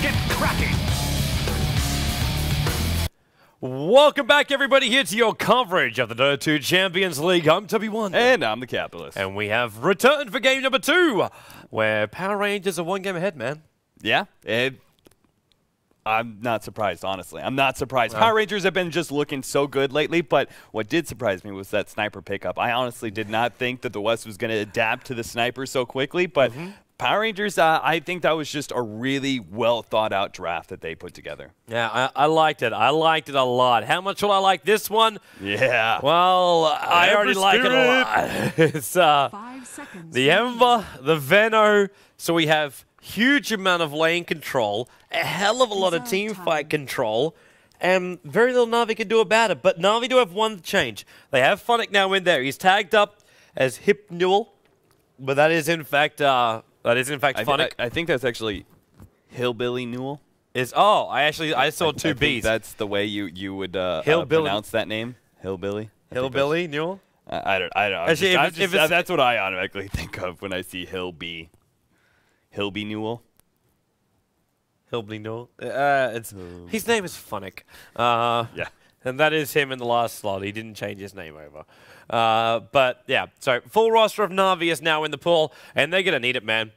get cracking. Welcome back, everybody, here to your coverage of the Dota 2 Champions League. I'm TobiWan. And I'm the Capitalist. And we have returned for game number 2, where Power Rangers are 1 game ahead, man. Yeah, I'm not surprised, honestly. I'm not surprised. Power Rangers have been just looking so good lately, but what did surprise me was that sniper pickup. I honestly did not think that the West was going to adapt to the sniper so quickly, but Power Rangers, I think that was just a really well-thought-out draft that they put together. Yeah, I liked it. I liked it a lot. How much will I like this one? Yeah. Well, I already like it a lot. It's 5 seconds. the Ember, the Veno, so we have huge amount of lane control, a hell of a lot of team fight control, and very little Na'Vi can do about it. But Na'Vi do have one change. They have Phonic now in there. He's tagged up as Hip Newell, but that is in fact Phonic. I think that's actually Hillbilly Newell. I saw two I B's. think that's the way you would pronounce that name, Hillbilly. Hillbilly Newell. I don't. Actually, that's what I automatically think of when I see Hillby Newell. Hillbilly Newell. His name is Phonic. Yeah. And that is him in the last slot. He didn't change his name over. But, yeah, so full roster of Na'Vi is now in the pool, and they're going to need it, man.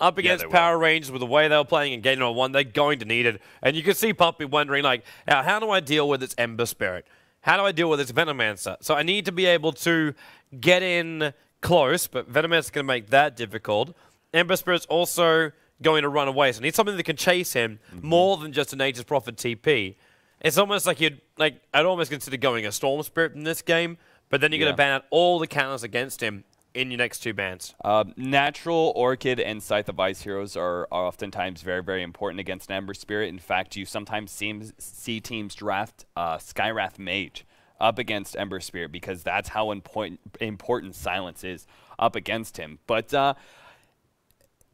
Up against Power Rangers with the way they were playing in game number 1, they're going to need it. And you can see Puppy wondering, like, how do I deal with this Ember Spirit? How do I deal with this Venomancer? So I need to be able to get in close, but Venomancer's going to make that difficult. Ember Spirit's also going to run away, so I need something that can chase him more than just a Nature's Prophet TP. It's almost like I'd almost consider going a Storm Spirit in this game, but then you're going to ban out all the counters against him in your next 2 bans. Natural, Orchid, and Scythe of Ice heroes are oftentimes very, very important against an Ember Spirit. In fact, you sometimes see teams draft Skywrath Mage up against Ember Spirit because that's how important Silence is up against him. But,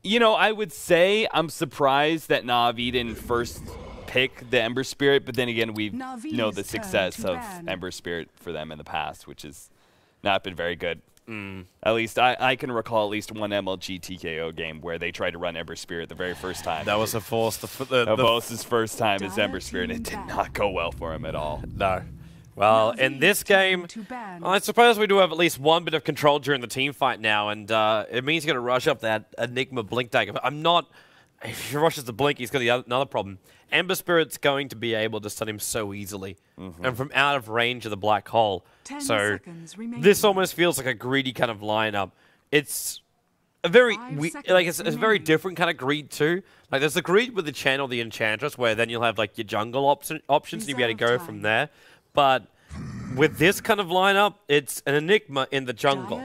you know, I would say I'm surprised that Na'Vi didn't first pick the Ember Spirit, but then again, we know the success of Ember Spirit for them in the past, which has not been very good. At least I can recall at least one MLG TKO game where they tried to run Ember Spirit the very first time. That was Avos's first time as Ember Spirit, and it did not go well for him at all. No. Well, in this game, I suppose we do have at least one bit of control during the team fight now, and it means he's going to rush up that Enigma Blink Dagger. If he rushes the Blink, he's got another problem. Ember Spirit's going to be able to stun him so easily, and from out of range of the black hole. So this almost feels like a greedy kind of lineup. It's a very it's a very different kind of greed too. Like there's the greed with the channel, the Enchantress, where then you'll have like your jungle options, and you'll be able to go from there. But with this kind of lineup, it's an Enigma in the jungle,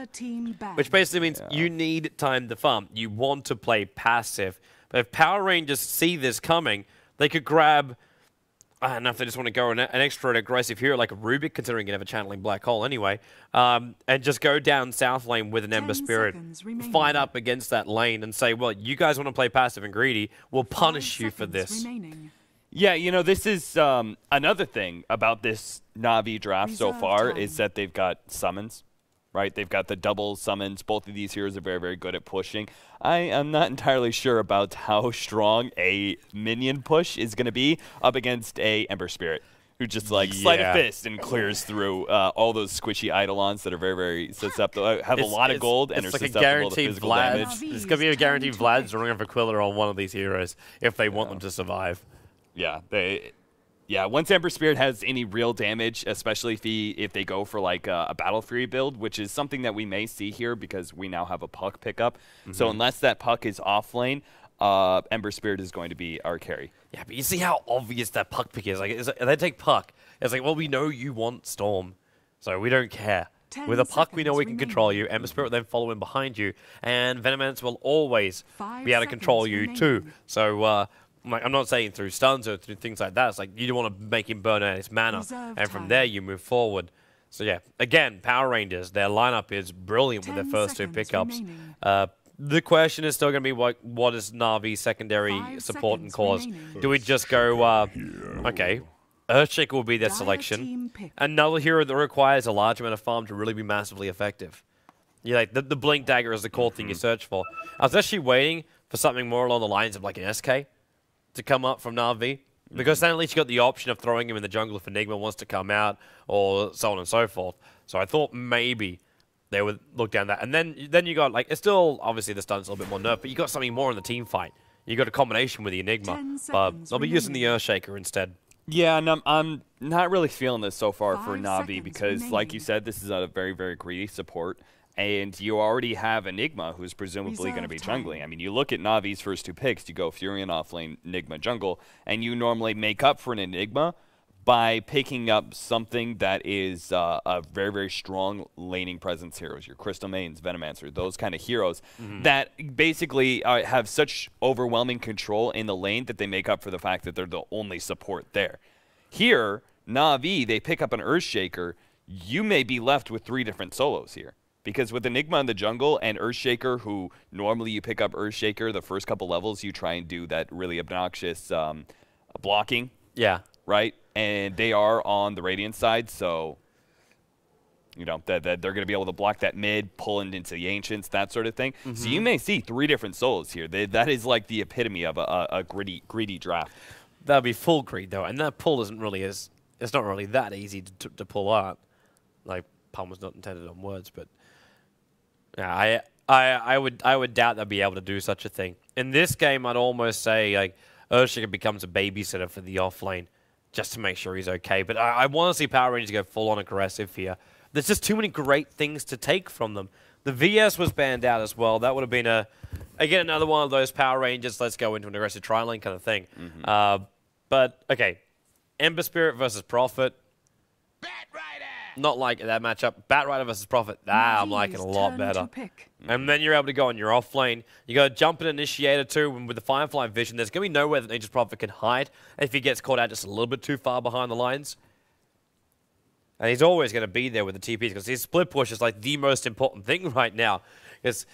which basically means you need time to farm. You want to play passive. But if Power Rangers see this coming, they could grab, I don't know if they just want to go an extra aggressive hero like a Rubik, considering you have a channeling black hole anyway, and just go down south lane with an Ember Spirit, fight up against that lane and say, well, you guys want to play passive and greedy, we'll punish you for this. Yeah, you know, this is another thing about this Na'Vi draft so far is that they've got summons, right? They've got the double summons. Both of these heroes are very, very good at pushing. I am not entirely sure about how strong a minion push is going to be up against a Ember Spirit, who just like sleight of fist and clears through all those squishy Eidolons that are very, very susceptible, have a lot of gold and are like susceptible to physical damage. It's going to be a guaranteed Vlad's running for Quiller on one of these heroes if they want them to survive. Yeah, once Ember Spirit has any real damage, especially if they go for like a Battle Fury build, which is something that we may see here because we now have a Puck pickup. So unless that Puck is off lane, Ember Spirit is going to be our carry. Yeah, but you see how obvious that Puck pick is. Like, they take Puck. It's like, well, we know you want Storm, so we don't care. With a Puck, we know we can control you. Ember Spirit will then follow in behind you, and Venomancer will always be able to control you too. So, I'm not saying through stuns or through things like that. It's like you don't want to make him burn out his mana, and from there you move forward. So yeah, again, Power Rangers, their lineup is brilliant with their first 2 pickups. The question is still going to be what is Na'Vi's secondary support and cause? Do we just go, okay, Earthshaker will be their selection. Another hero that requires a large amount of farm to really be massively effective. Like the Blink Dagger is the core thing you search for. I was actually waiting for something more along the lines of like an SK to come up from Na'Vi. Because then at least you got the option of throwing him in the jungle if Enigma wants to come out, or so on and so forth. So I thought maybe they would look down that. And then you got, like, it's still, obviously the stun's a little bit more nerf, but you got something more in the team fight. You got a combination with the Enigma, but I'll be using the Earthshaker instead. Yeah, and I'm not really feeling this so far for Na'Vi because, like you said, this is a very, very greedy support. And you already have Enigma, who's presumably going to be jungling. I mean, you look at Na'Vi's first 2 picks, you go Furion offlane, Enigma jungle, and you normally make up for an Enigma by picking up something that is a very, very strong laning presence heroes, your Crystal Mains, Venomancer, those kind of heroes that basically have such overwhelming control in the lane that they make up for the fact that they're the only support there. Here, Na'Vi, they pick up an Earthshaker, you may be left with 3 different solos here. Because with Enigma in the jungle and Earthshaker, who normally you pick up Earthshaker, the first couple levels you try and do that really obnoxious blocking. Yeah. Right? And they are on the Radiant side, so you know that they're going to be able to block that mid, pull into the Ancients, that sort of thing. So you may see 3 different solos here. That is like the epitome of a greedy draft. That'd be full greed though, and that pull isn't really it's not really that easy to pull out. Like, pun was not intended on words, but. Yeah, I would doubt they'll be able to do such a thing. In this game, I'd almost say like Earthshaker becomes a babysitter for the offlane, just to make sure he's okay. But I want to see Power Rangers go full-on aggressive here. There's just too many great things to take from them. The VS was banned out as well. That would have been again another one of those Power Rangers. Let's go into an aggressive tri-lane kind of thing. But okay, Ember Spirit versus Prophet. Not like that matchup. Batrider versus Prophet. I'm liking a lot better. And then you're able to go on your off lane. You got to jump an Initiator too, and with the Firefly Vision, there's going to be nowhere that Nature's Prophet can hide if he gets caught out just a little bit too far behind the lines. And he's always going to be there with the TPs because his split push is like the most important thing right now. Because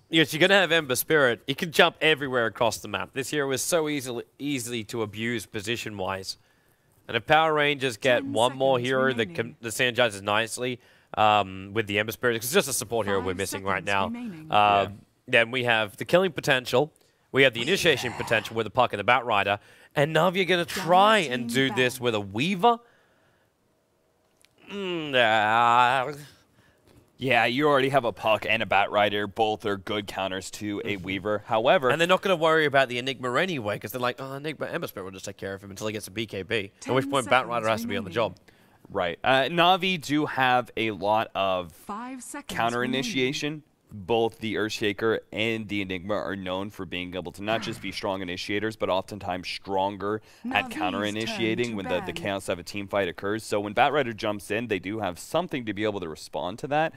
you're going to have Ember Spirit. He can jump everywhere across the map. This hero is so easily to abuse position-wise. And if Power Rangers get one more hero that synergizes nicely with the Ember Spirit, it's just a support hero we're missing right now. Then we have the killing potential. We have the initiation potential with the Puck and the Batrider. And Na'Vi are going to try and do this with a Weaver. Yeah, you already have a Puck and a Batrider. Both are good counters to a Weaver. However... And they're not going to worry about the Enigma anyway, because they're like, oh, Enigma, Ember Spirit will just take care of him until he gets a BKB. At which point Batrider has to be on the job. Right. Na'Vi do have a lot of counter initiation. Both the Earthshaker and the Enigma are known for being able to not just be strong initiators, but oftentimes stronger at counter-initiating when the Chaos of a team fight occurs. So when Batrider jumps in, they do have something to be able to respond to that.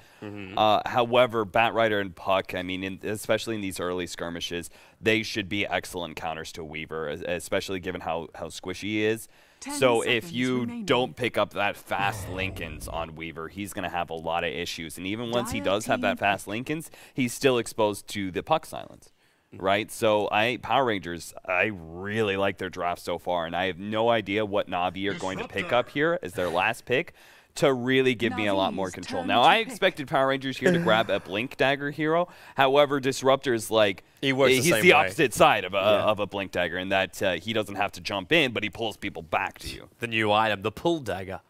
However, Batrider and Puck, I mean, especially in these early skirmishes, they should be excellent counters to Weaver, especially given how squishy he is. So if you don't pick up that fast Lincolns on Weaver, he's going to have a lot of issues. And even once he does have that fast Lincolns, he's still exposed to the Puck silence, right? So Power Rangers, I really like their draft so far, and I have no idea what Na'Vi are going to pick up here as their last pick to really give me a lot more control. Now, I expected Power Rangers here to grab a Blink Dagger hero. However, Disruptor's like, he's the opposite side of a Blink Dagger in that he doesn't have to jump in, but he pulls people back to you. The new item, the Pull Dagger.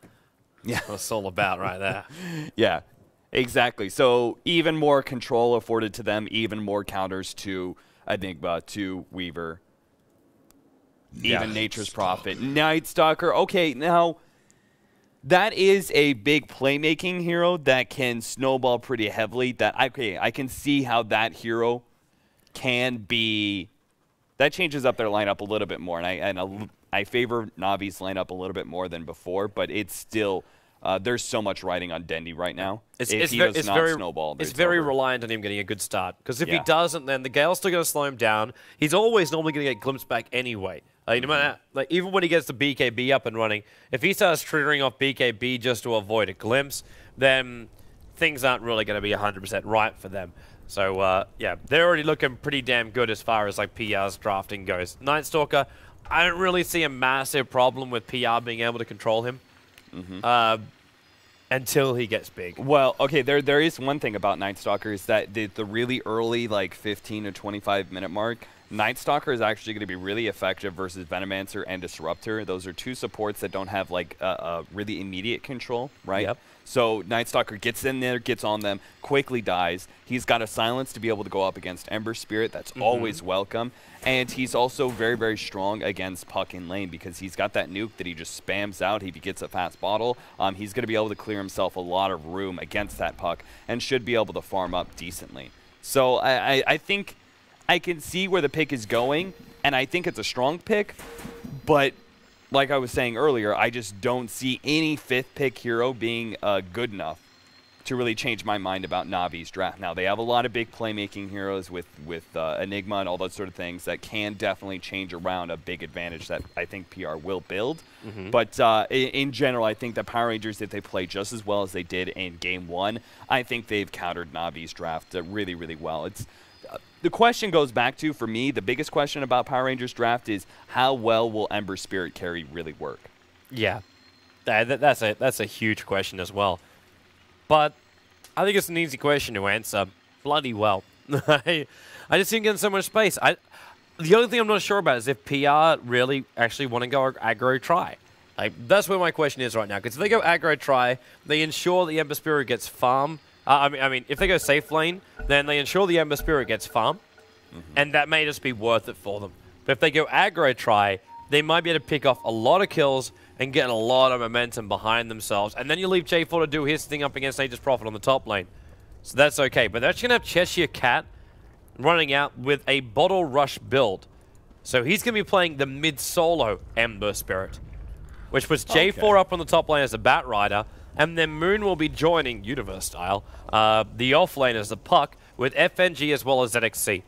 Yeah. That's what it's all about right there. Yeah, exactly. So even more control afforded to them, even more counters to Enigma, to Weaver, even Nature's Prophet. Night Stalker, okay, now... That is a big playmaking hero that can snowball pretty heavily. I can see how that hero can be. That changes up their lineup a little bit more, and I favor Na'Vi's lineup a little bit more than before. But it's still there's so much riding on Dendy right now. If he does not snowball, it's very reliant on him getting a good start. Because if he doesn't, then the Gale's still going to slow him down. He's always normally going to get glimpsed back anyway. No matter, even when he gets the BKB up and running, if he starts triggering off BKB just to avoid a glimpse, then things aren't really going to be 100% right for them. So, yeah, they're already looking pretty damn good as far as, like, PR's drafting goes. Night Stalker, I don't really see a massive problem with PR being able to control him until he gets big. Well, okay, there is one thing about Night Stalker is that the really early, like, 15 to 25-minute mark, Night Stalker is actually going to be really effective versus Venomancer and Disruptor. Those are two supports that don't have like a really immediate control, right? Yep. So Night Stalker gets in there, gets on them, quickly dies. He's got a silence to be able to go up against Ember Spirit. That's always welcome. And he's also very, very strong against Puck in lane because he's got that nuke that he just spams out. If he gets a fast bottle, he's going to be able to clear himself a lot of room against that Puck and should be able to farm up decently. So I think I can see where the pick is going, and I think it's a strong pick, but like I was saying earlier, I just don't see any 5th pick hero being good enough to really change my mind about Navi's draft. Now, they have a lot of big playmaking heroes with Enigma and all those sort of things that can definitely change around a big advantage that I think PR will build. But in general, I think the Power Rangers, if they play just as well as they did in Game 1, I think they've countered Navi's draft really, really well. It's the question goes back to, for me, the biggest question about Power Rangers draft is how well will Ember Spirit carry really work? Yeah, that's a huge question as well. But I think it's an easy question to answer bloody well. I just didn't get in so much space. The only thing I'm not sure about is if PR really actually want to go aggro try. Like, that's where my question is right now. Because if they go aggro try, they ensure the Ember Spirit gets farm. I mean, if they go safe lane, then they ensure the Ember Spirit gets farm, and that may just be worth it for them. But if they go aggro try, they might be able to pick off a lot of kills and get a lot of momentum behind themselves, and then you leave J4 to do his thing up against Aegis Prophet on the top lane. So that's okay, but they're actually going to have Cheshire Cat running out with a Bottle Rush build. So he's going to be playing the mid-solo Ember Spirit, which puts J4 up on the top lane as a Bat Rider, and then Moon will be joining, Universe style, the off lane as the Puck, with FNG as well as ZXC.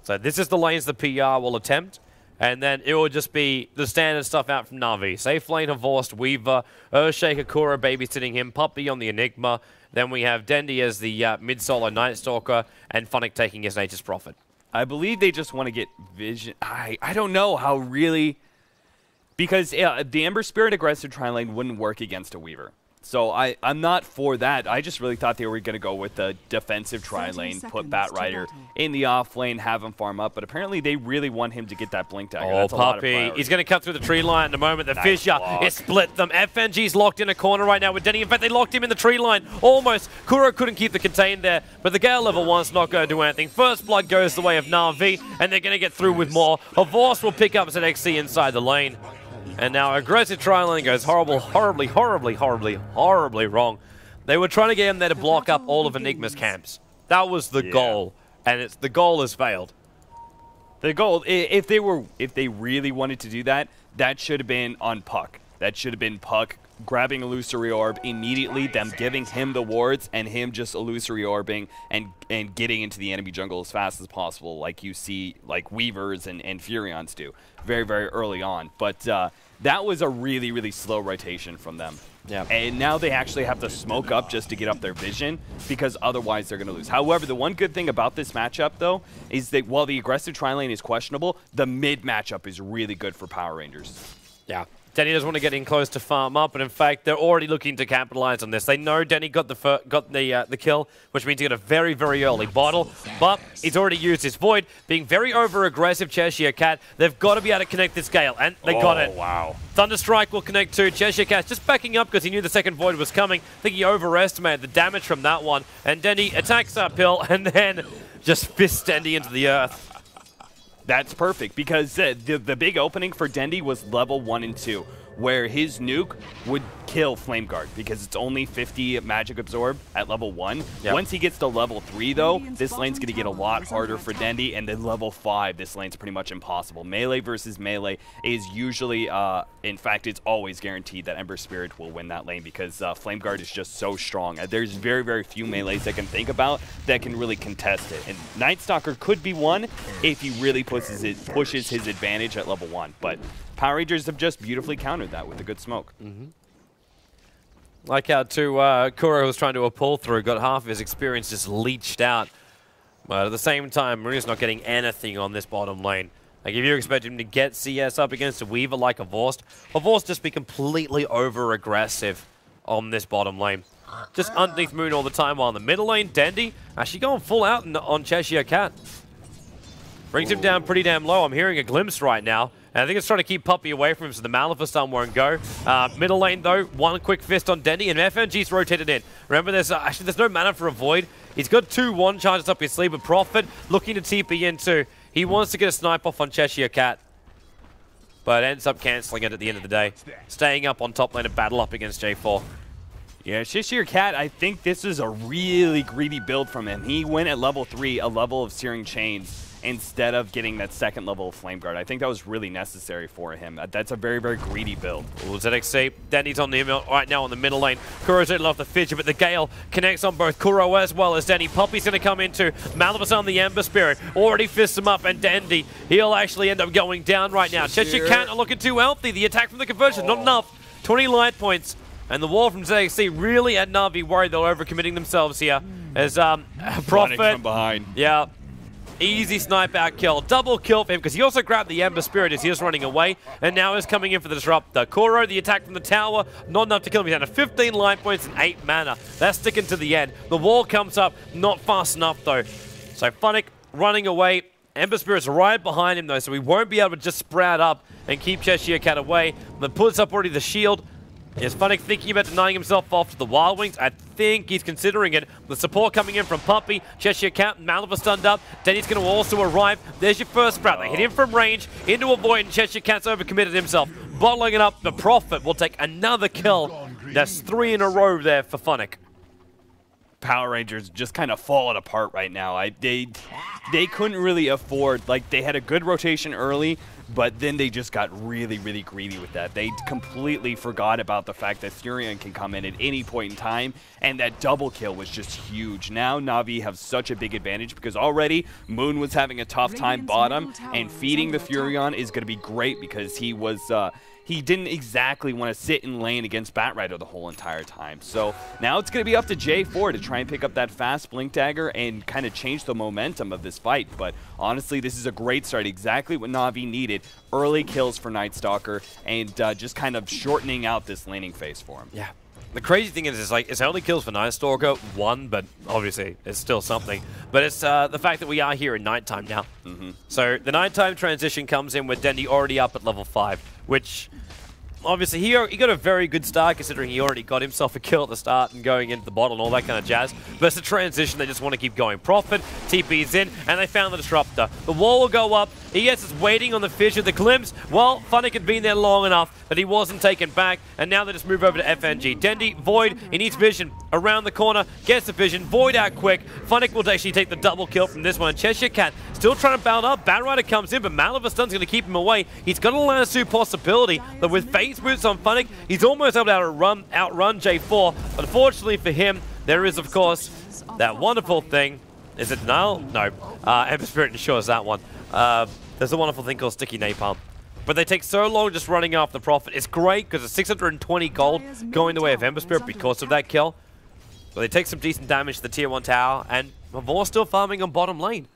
So this is the lanes the PR will attempt, and then it will just be the standard stuff out from Na'Vi. Safe lane, Havorst, Weaver, Earthshaker, Kura babysitting him, Puppy on the Enigma. Then we have Dendy as the mid-solo Night Stalker, and Funnick taking his Nature's Prophet. I believe they just want to get Vision. I don't know how really... Because the Ember Spirit aggressive tri-lane wouldn't work against a Weaver. So I'm not for that. I just really thought they were going to go with the defensive tri-lane, put Bat Rider in the off lane, have him farm up. But apparently they really want him to get that Blink Dagger. Oh, Puppy. He's going to cut through the tree line in a moment. The fissure is split them. FNG's locked in a corner right now with Denny. In fact, they locked him in the tree line. Almost. Kuro couldn't keep the contain there. But the Gale level 1's not going to do anything. First Blood goes the way of Na'Vi, and they're going to get through with more. Havorst will pick up ZXC inside the lane. And now aggressive tri-lane goes horribly wrong. They were trying to get him there to block up all of Enigma's camps. That was the goal, and the goal has failed. The goal, if they really wanted to do that, that should have been on Puck. That should have been Puck grabbing Illusory Orb immediately, them giving him the wards, and him just Illusory Orbing and getting into the enemy jungle as fast as possible, like you see like Weavers and Furions do very, very early on. But that was a really, really slow rotation from them. Yeah. And now they actually have to smoke up just to get up their vision, because otherwise they're going to lose. However, the one good thing about this matchup, though, is that while the aggressive tri-lane is questionable, the mid matchup is really good for Power Rangers. Yeah. Denny doesn't want to get in close to farm up, and in fact, they're already looking to capitalize on this. They know Denny got the kill, which means he got a very, very early bottle, but he's already used his Void, being very over-aggressive Cheshire Cat. They've got to be able to connect this Gale, and they got it. Wow. Thunderstrike will connect too. Cheshire Cat's just backing up because he knew the second Void was coming. I think he overestimated the damage from that one, and Denny attacks uphill, and then just fists Dendy into the earth. That's perfect, because the big opening for Dendy was level 1 and 2, where his nuke would kill Flame Guard, because it's only 50 Magic Absorb at level 1. Yep. Once he gets to level 3, though, this lane's going to get a lot harder for Dendy, and then level 5, this lane's pretty much impossible. Melee versus melee is usually, in fact, it's always guaranteed that Ember Spirit will win that lane, because Flame Guard is just so strong. There's very, very few melees I can think about that can really contest it. And Night Stalker could be one if he really pushes his advantage at level 1. But Power Rangers have just beautifully countered that with a good smoke. Like how Kuro was trying to a pull through, got half of his experience just leached out. But at the same time, Maria's not getting anything on this bottom lane. Like, if you expect him to get CS up against a Weaver like Havorst just be completely over-aggressive on this bottom lane. Just underneath Moon all the time, while in the middle lane, Dendy actually going full out on Cheshire Cat. Brings him down pretty damn low. I'm hearing a glimpse right now. And I think it's trying to keep Puppey away from him so the Maleficent won't go. Middle lane, though, one quick fist on Dendy, and FNG's rotated in. Remember, actually, there's no mana for a Void. He's got 2 1 charges up his sleeve, but Prophet looking to TP in too. He wants to get a snipe off on Cheshire Cat, but ends up cancelling it at the end of the day. Staying up on top lane and battle up against J4. Yeah, Cheshire Cat, I think this is a really greedy build from him. He went at level 3, a level of Searing Chains, instead of getting that second level of Flame Guard. I think that was really necessary for him. That's a very, very greedy build. ZXC, Denny's on the right now on the middle lane. Kuro's off the Fidget, but the Gale connects on both Kuro as well as Denny. Puppey's going to come into Maleficent on the Ember Spirit. Already fists him up, and Dendy, he'll actually end up going down right now. Cheshire Cat not looking too healthy. The attack from the conversion, not enough. 20 light points. And the wall from ZXC really had Na'Vi worried they were overcommitting themselves here. As Prophet from behind. Yeah. Easy snipe out kill. Double kill for him because he also grabbed the Ember Spirit as he was running away. And now is coming in for the Disruptor. Kuro, the attack from the tower, not enough to kill him. He's down to 15 life points and 8 mana. That's sticking to the end. The wall comes up, not fast enough though. So Funnick running away. Ember Spirit's right behind him though, so we won't be able to just sprout up and keep Cheshire Cat away. But puts up already the shield. Is Funnick thinking about denying himself off to the Wild Wings? I think he's considering it. The support coming in from Puppey, Cheshire Cat, Maleficent stunned up. Denny's going to also arrive. There's your first sprout. They hit him from range into a void, and Cheshire Cat's overcommitted himself. Bottling it up, the Prophet will take another kill. That's 3 in a row there for Funnick. Power Rangers just kind of falling apart right now. They couldn't really afford, like, they had a good rotation early, but then they just got really, really greedy with that. They completely forgot about the fact that Furion can come in at any point in time, and that double kill was just huge. Now Na'Vi have such a big advantage because already Moon was having a tough time bottom, and feeding the Furion is going to be great because he was... he didn't exactly want to sit in lane against Batrider the whole entire time. So now it's going to be up to J4 to try and pick up that fast Blink Dagger and kind of change the momentum of this fight. But honestly, this is a great start, exactly what Na'Vi needed. Early kills for Night Stalker and just kind of shortening out this laning phase for him. Yeah. The crazy thing is like, it's only kills for Night Stalker, 1, but obviously it's still something. But it's the fact that we are here in nighttime now. So the nighttime transition comes in with Dendy already up at level 5, which obviously he got a very good start considering he already got himself a kill at the start and going into the bottle and all that kind of jazz. But it's a transition, they just want to keep going. Prophet, TP's in, and they found the Disruptor. The wall will go up. ES is waiting on the Fissure. The glimpse, well, Funnick had been there long enough that he wasn't taken back, and now they just move over to FNG. Dendy, Void, he needs vision around the corner, gets the vision, Void out quick. Funnick will actually take the double kill from this one. Cheshire Cat still trying to bound up. Batrider comes in, but Maleficent's going to keep him away. He's got a lasso possibility, but with phase boots on Funnick, he's almost able to outrun J4. Unfortunately for him, there is, of course, that wonderful thing. Is it denial? No. Ember Spirit ensures that one. There's a wonderful thing called Sticky Napalm. But they take so long just running off the Prophet. It's great because it's 620 gold going the way of Ember Spirit because of that kill. But they take some decent damage to the tier 1 tower, and Mavor still farming on bottom lane.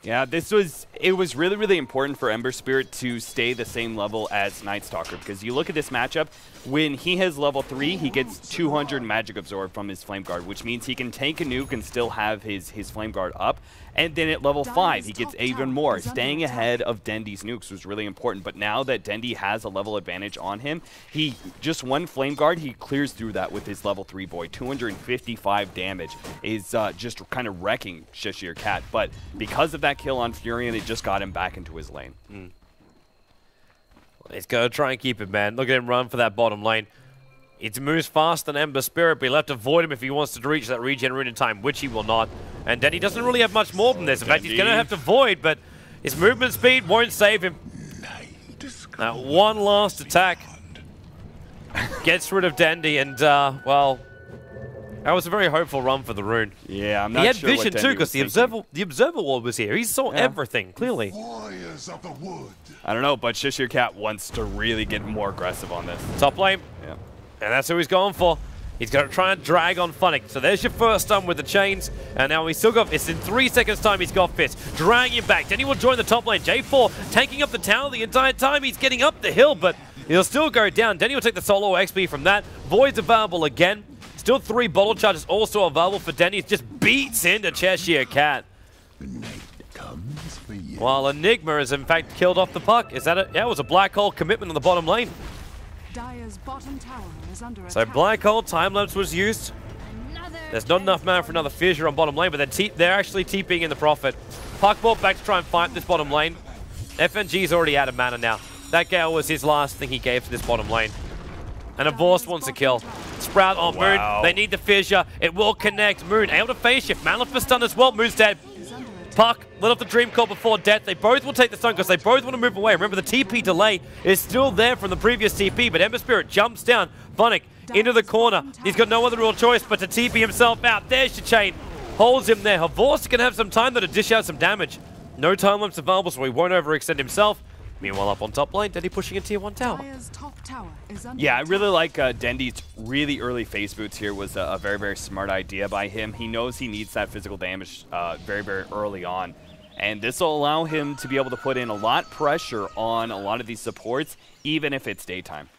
Yeah, it was really, really important for Ember Spirit to stay the same level as Night Stalker, because you look at this matchup, when he has level 3, he gets 200 Magic Absorb from his Flame Guard, which means he can tank a nuke and still have his Flame Guard up. And then at level 5, he gets even more. Staying ahead of Dendy's nukes was really important, but now that Dendy has a level advantage on him, he just one Flame Guard, he clears through that with his level 3 Void. 255 damage is just kind of wrecking Cheshire Cat, but because of that kill on Furion, it just got him back into his lane. He's going to try and keep it, man. Look at him run for that bottom lane. It moves faster than Ember Spirit, but he'll have to avoid him if he wants to reach that regen rune in time, which he will not. And Dendy doesn't really have much more than this. In fact, he's going to have to void, but his movement speed won't save him. That one last attack gets rid of Dendy, and, well, that was a very hopeful run for the rune. Yeah, I'm not sure he had vision, too, because the Observer Ward was here. He saw everything, clearly. I don't know, but Cheshire Cat wants to really get more aggressive on this. Top lane. Yeah. And that's who he's going for. He's going to try and drag on Funnick. So there's your first stun with the chains. And now he's still got, it's in 3 seconds time he's got Fist. Dragging him back. Denny will join the top lane. J4 tanking up the tower the entire time. He's getting up the hill, but he'll still go down. Denny will take the solo XP from that. Void's available again. Still 3 bottle charges also available for Denny. It just beats into Cheshire Cat. The night comes While Enigma has in fact killed off the puck. Is that it? Yeah, it was a black hole commitment on the bottom lane. Dire's bottom tower is under So attack. black hole time lapse was used. There's not enough mana for another fissure on bottom lane, but they're actually TPing in the Prophet. Puck ball back to try and fight this bottom lane. FNG's already out of mana now. That Gale was his last thing he gave to this bottom lane. And a Vorst wants to kill. Sprout on Moon. They need the fissure. It will connect. Moon able to phase shift. Malifus stun as well. Moon's dead. Puck lit off the Dream Core before death. They both will take the stun because they both want to move away. Remember, the TP delay is still there from the previous TP, but Ember Spirit jumps down. Funnick into the corner. He's got no other real choice but to TP himself out. There's Chain. Holds him there. Havorst can have some time though to dish out some damage. No time limits available, so he won't overextend himself. Meanwhile, up on top lane, Dendy pushing a tier 1 tower. Yeah, I really like Dendy's really early phase boots here. Was a very, very smart idea by him. He knows he needs that physical damage very, very early on. And this will allow him to be able to put in a lot of pressure on a lot of these supports, even if it's daytime.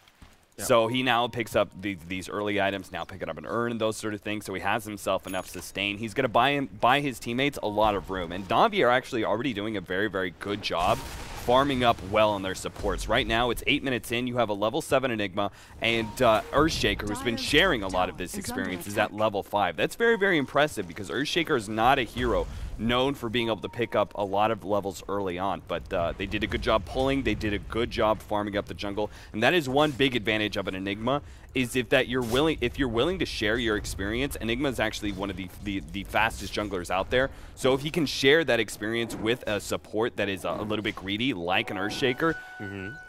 Yep. So he now picks up these early items, now picking up an urn and those sort of things, so he has himself enough sustain. He's going to buy his teammates a lot of room. And Na'Vi are actually already doing a very, very good job farming up well on their supports. Right now, it's 8 minutes in. You have a level 7 Enigma, and Earthshaker, who's been sharing a lot of this experience, is at level 5. That's very, very impressive because Earthshaker is not a hero known for being able to pick up a lot of levels early on, but they did a good job pulling. They did a good job farming up the jungle, and that is one big advantage of an Enigma, is if you're willing to share your experience. Enigma is actually one of the fastest junglers out there, so if he can share that experience with a support that is a little bit greedy, like an Earthshaker,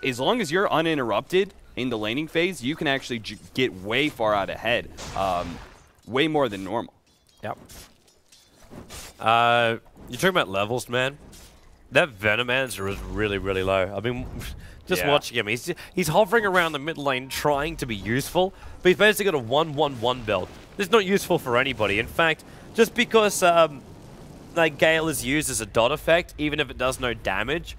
as long as you're uninterrupted in the laning phase, you can actually get way far out ahead, way more than normal. Yep. You're talking about levels, man. That Venom answer is really, really low. I mean, just watching him, he's hovering around the mid lane trying to be useful, but he's basically got a 1-1-1 build. This is not useful for anybody. In fact, just because like Gale is used as a dot effect, even if it does no damage,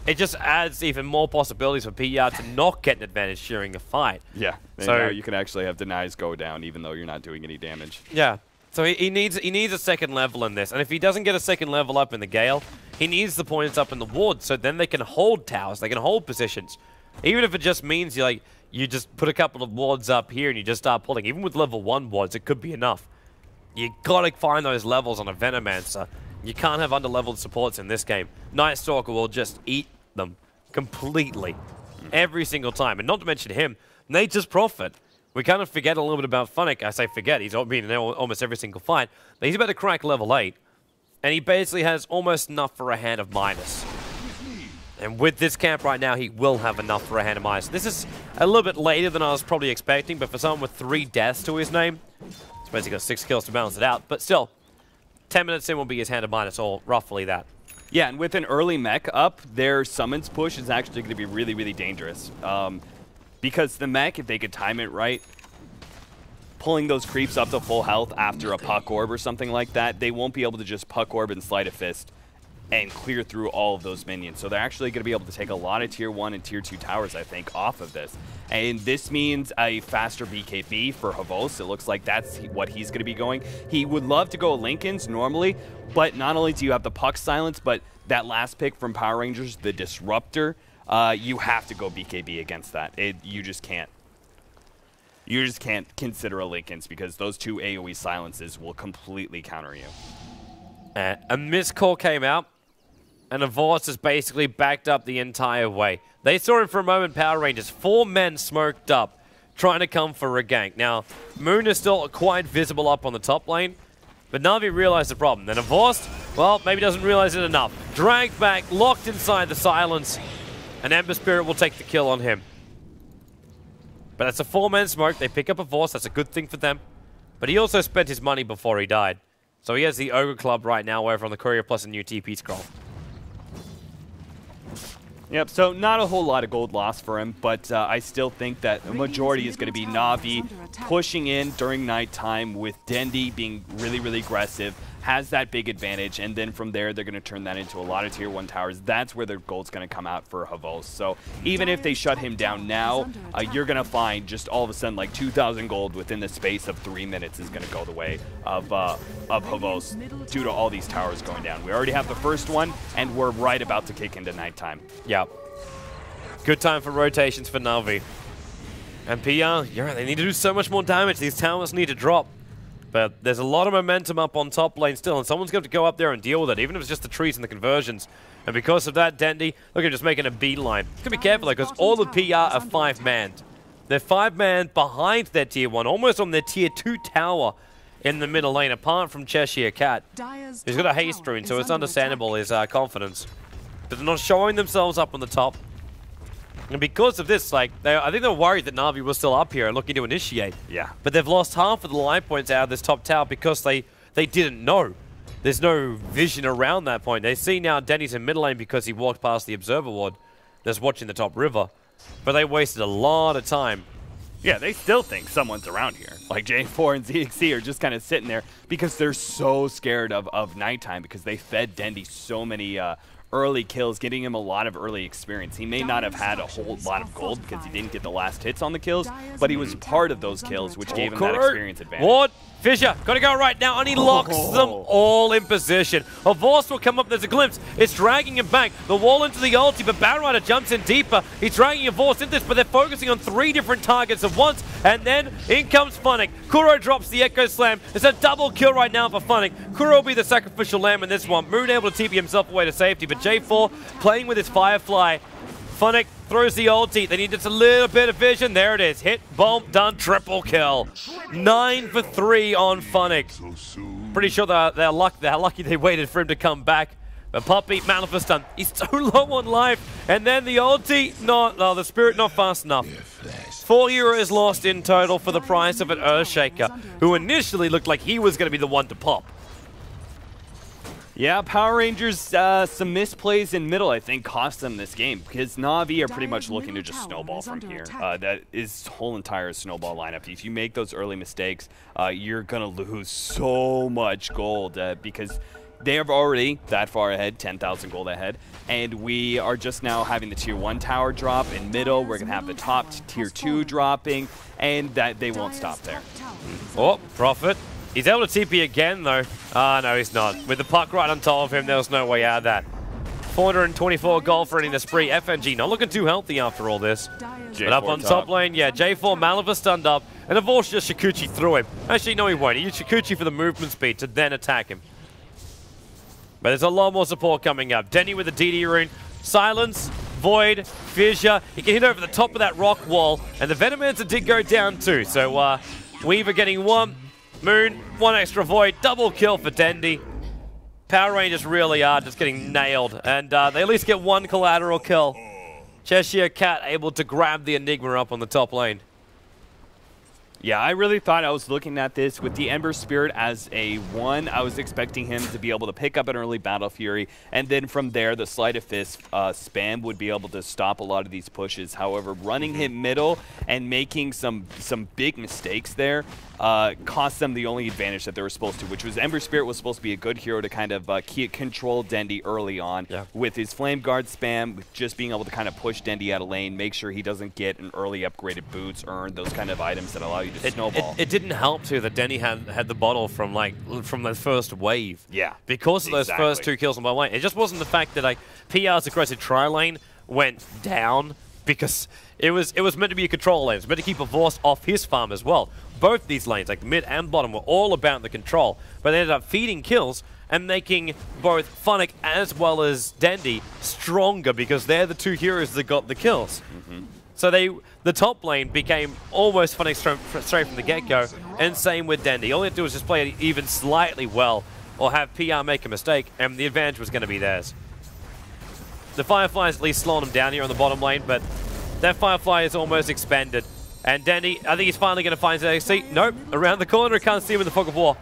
it just adds even more possibilities for PR to not get an advantage during a fight. Yeah, so you can actually have denies go down even though you're not doing any damage. Yeah. So he needs a second level in this, and if he doesn't get a second level up in the Gale, he needs the points up in the ward, so then they can hold towers, they can hold positions. Even if it just means you just put a couple of wards up here and you just start pulling. Even with level 1 wards, it could be enough. You gotta find those levels on a Venomancer. You can't have underleveled supports in this game. Night Stalker will just eat them completely every single time, and not to mention him, Nature's Prophet. We kind of forget a little bit about Funnick. I say forget, he's been in almost every single fight. But he's about to crack level 8, and he basically has almost enough for a hand of minus. And with this camp right now, he will have enough for a hand of minus. This is a little bit later than I was probably expecting, but for someone with 3 deaths to his name, he's basically got 6 kills to balance it out. But still, 10 minutes in will be his hand of minus, or roughly that. Yeah, and with an early mech up, their summons push is actually going to be really, really dangerous. Because the mech, if they could time it right, pulling those creeps up to full health after a puck orb or something like that, they won't be able to just puck orb and slide a fist and clear through all of those minions. So they're actually going to be able to take a lot of tier 1 and tier 2 towers, I think, off of this. And this means a faster BKB for Havorst. It looks like that's what he's going to be going. He would love to go Linken's normally, but not only do you have the puck silence, but that last pick from Power Rangers, the Disruptor, you have to go BKB against that. You just can't. You just can't consider a Linken's because those 2 AoE silences will completely counter you. A missed call came out, and Havorst is basically backed up the entire way. They saw him for a moment, Power Rangers. 4 men smoked up, trying to come for a gank. Now, Moon is still quite visible up on the top lane, but Na'Vi realized the problem. Then Havorst, well, maybe doesn't realize it enough. Dragged back, locked inside the silence, and Ember Spirit will take the kill on him. But that's a 4-man smoke. They pick up Havorst. That's a good thing for them. But he also spent his money before he died. So he has the Ogre Club right now over on the Courier plus a new TP scroll. Yep, so not a whole lot of gold lost for him, but I still think that the majority is going to be Na'Vi pushing in during nighttime with Dendy being really, really aggressive. has that big advantage, and then from there they're going to turn that into a lot of tier 1 towers. That's where their gold's going to come out for Havos. So even if they shut him down now, you're going to find just all of a sudden like 2,000 gold within the space of 3 minutes is going to go the way of Havos due to all these towers going down. We already have the first one, and we're right about to kick into nighttime. Yeah. Good time for rotations for Na'Vi. And PR, you're right, they need to do so much more damage. These towers need to drop. But there's a lot of momentum up on top lane still, and someone's going to go up there and deal with it, even if it's just the trees and the conversions. And because of that, Dendy, look at just making a beeline. Got to be careful, because all the PR are 5-manned. They're 5-manned behind their tier 1, almost on their tier 2 tower in the middle lane, apart from Cheshire Cat. He's got a haste rune, so it's understandable his confidence. But they're not showing themselves up on the top. And because of this, like, I think they're worried that Na'Vi was still up here and looking to initiate. Yeah. But they've lost half of the life points out of this top tower because they didn't know. There's no vision around that point. They see now Denny's in middle lane because he walked past the observer ward that's watching the top river. But they wasted a lot of time. Yeah, they still think someone's around here. Like J4 and ZXC are just kind of sitting there because they're so scared of nighttime, because they fed Dendy so many early kills, getting him a lot of early experience. He may not have had a whole lot of gold because he didn't get the last hits on the kills, but he was part of those kills, which gave him that experience advantage. Ward, Fisher, gotta go right now, and he locks them all in position. A Vorst will come up, there's a glimpse. It's dragging him back. The wall into the ulti, but Batrider jumps in deeper. He's dragging a Vorst into this, but they're focusing on 3 different targets at once, and then in comes Funnick. Kuro drops the Echo Slam. It's a double kill right now for Funnick. Kuro will be the sacrificial lamb in this one. Moon able to TP himself away to safety, but J4 playing with his Firefly. Funnick throws the ulti. They need just a little bit of vision. There it is. Hit, bomb, done, triple kill. 9 for 3 on Funnick. Pretty sure they're lucky they waited for him to come back. But Puppy, Manifest done. He's so low on life. And then the ulti, the Spirit not fast enough. 4 euros lost in total for the price of an Earthshaker, who initially looked like he was going to be the one to pop. Yeah, Power Rangers, some misplays in middle, I think, cost them this game, because Na'Vi are pretty much looking to just snowball from here. That is whole entire snowball lineup. If you make those early mistakes, you're going to lose so much gold, because they are already that far ahead, 10,000 gold ahead, and we are just now having the tier 1 tower drop in middle. We're going to have the top tier 2 dropping, and that they won't stop there. Oh, Prophet. He's able to TP again, though. No, he's not. With the puck right on top of him, there was no way out of that. 424 gold for ending the spree. FNG not looking too healthy after all this. But up on top lane, yeah, J4 Malava stunned up, and Avorsh just Shikuchi through him. Actually, no, he won't. He used Shikuchi for the movement speed to then attack him. But there's a lot more support coming up. Denny with the DD rune. Silence, Void, Fissure. He can hit over the top of that rock wall, and the Venomancer did go down too. So Weaver getting 1. Moon, 1 extra Void, double kill for Dendy. Power Rangers really are just getting nailed, and they at least get 1 collateral kill. Cheshire Cat able to grab the Enigma up on the top lane. Yeah, I really thought I was looking at this with the Ember Spirit as a 1. I was expecting him to be able to pick up an early Battle Fury, and then from there, the Sleight of Fist spam would be able to stop a lot of these pushes. However, running him middle and making some big mistakes there cost them the only advantage that they were supposed to, which was Ember Spirit was supposed to be a good hero to kind of control Dendy early on with his Flame Guard spam, with just being able to kind of push Dendy out of lane, make sure he doesn't get an early upgraded boots, earn those kind of items that allow you to snowball. It didn't help too that Denny had the bottle from the first wave. Yeah, because of those first 2 kills on my lane. It just wasn't the fact that PR's aggressive tri lane went down, because it was meant to be a control lane. It was meant to keep a Vorst off his farm as well. Both these lanes, like mid and bottom, were all about the control, but they ended up feeding kills and making both Funnick as well as Dendy stronger, because they're the 2 heroes that got the kills. So the top lane became almost Funnick straight from the get-go, and same with Dendy. All you have to do is just play it even slightly well, or have PR make a mistake, and the advantage was going to be theirs. The Firefly's at least slowing them down here on the bottom lane, but that Firefly is almost expended. And Dendy, I think he's finally going to find his seat. Nope, around the corner, I can't see him in the fog of war.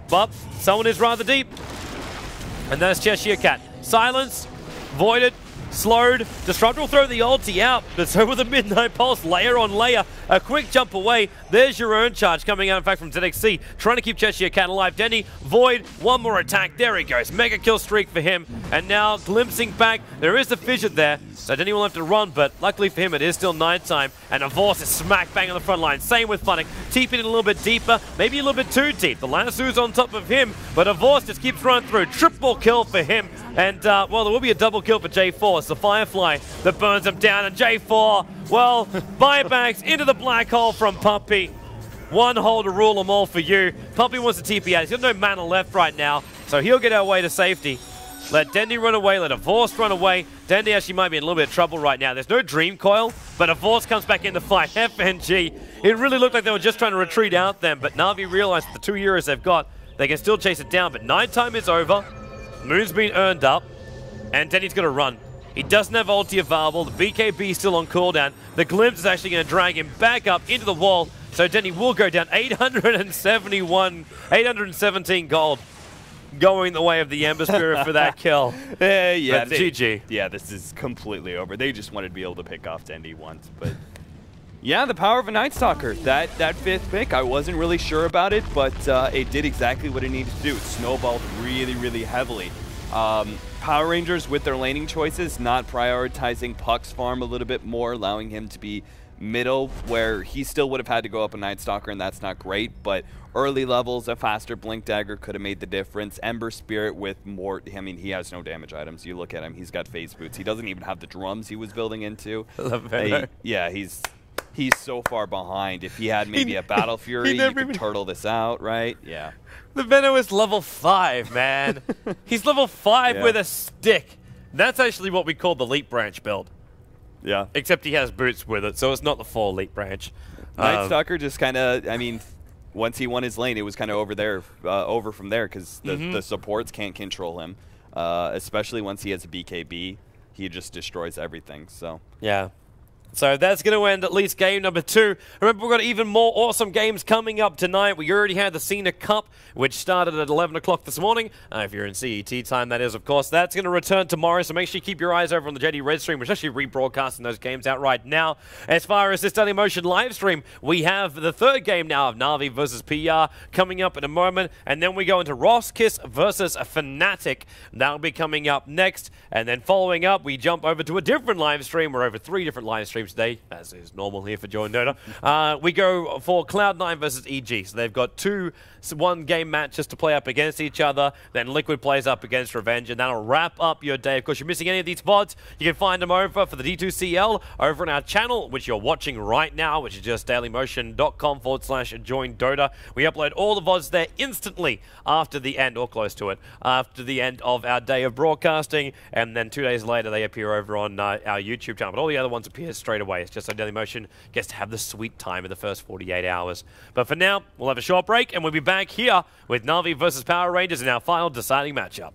But someone is rather deep. And that's Cheshire Cat. Silence, Voided, slowed. Disruptor will throw the ulti out, but so will the Midnight Pulse, layer on layer. A quick jump away. There's your own charge coming out, in fact, from ZXC, trying to keep Cheshire Cat alive. Denny, Void, one more attack. There he goes. Mega kill streak for him. And now glimpsing back, there is the fissure there, so Denny will have to run, but luckily for him, it is still nighttime. And Avors is smack bang on the front line. Same with Funnick. TPing it a little bit deeper, maybe a little bit too deep. The Lasso's on top of him, but Avors just keeps running through. Triple kill for him. And, well, there will be a double kill for J4. It's the Firefly that burns him down. And J4, well, buybacks into the black hole from Puppey. One hole to rule them all for you. Puppey wants to TP out. He's got no mana left right now, so he'll get our way to safety. Let Dendy run away, let Avors run away. Dendy actually might be in a little bit of trouble right now. There's no Dream Coil, but Avors comes back in the fight. FNG, it really looked like they were just trying to retreat out them, but Na'Vi realized that the 2 heroes they've got, they can still chase it down, but nighttime is over. Moon's been earned up, and Denny's going to run. He doesn't have ulti available. The BKB is still on cooldown. The Glimpse is actually going to drag him back up into the wall, so Denny will go down. 817 gold. Going the way of the Ember Spirit for that kill. Yeah, GG. Yeah, this is completely over. They just wanted to be able to pick off Dendy once, but yeah, the power of a Night Stalker. That fifth pick, I wasn't really sure about it, but it did exactly what it needed to do. It snowballed really, really heavily. Power Rangers with their laning choices, not prioritizing Puck's farm a little bit more, allowing him to be middle, where he still would have had to go up a Night Stalker, and that's not great, but early levels, a faster Blink Dagger could have made the difference. Ember Spirit with more, I mean, he has no damage items. You look at him, he's got phase boots. He doesn't even have the drums he was building into. Yeah, he's so far behind. If he had maybe a Battle Fury, you could turtle this out, right? Yeah. The Venom is level 5, man. He's level 5 with a stick. That's actually what we call the Leap Branch build. Yeah. Except he has boots with it, so it's not the full Leap Branch. Night Stalker just kind of, I mean, once he won his lane, it was kind of over from there, because the supports can't control him, especially once he has a BKB. He just destroys everything. So yeah. So that's going to end at least game number 2. Remember, we've got even more awesome games coming up tonight. We already had the Cena Cup, which started at 11 o'clock this morning. If you're in CET time, that is, of course. That's going to return tomorrow, so make sure you keep your eyes over on the JD Red stream, which is actually rebroadcasting those games out right now. As far as this Daily Motion live stream, we have the third game now of Na'Vi versus PR coming up in a moment, and then we go into Roskiss versus Fnatic. That'll be coming up next, and then following up, we jump over to a different live stream. We're over 3 different live streams today, as is normal here for Join Dota. We go for Cloud9 versus EG. So they've got 2 one-game matches to play up against each other. Then Liquid plays up against Revenge, and that'll wrap up your day. Of course, you're missing any of these VODs, you can find them over for the D2CL over on our channel, which you're watching right now, which is just dailymotion.com/Join Dota. We upload all the VODs there instantly after the end, or close to it, after the end of our day of broadcasting, and then 2 days later they appear over on our YouTube channel. But all the other ones appear straight away. It's just so Dailymotion gets to have the sweet time in the first 48 hours. But for now, we'll have a short break, and we'll be back here with Na'Vi versus Power Rangers in our final deciding matchup.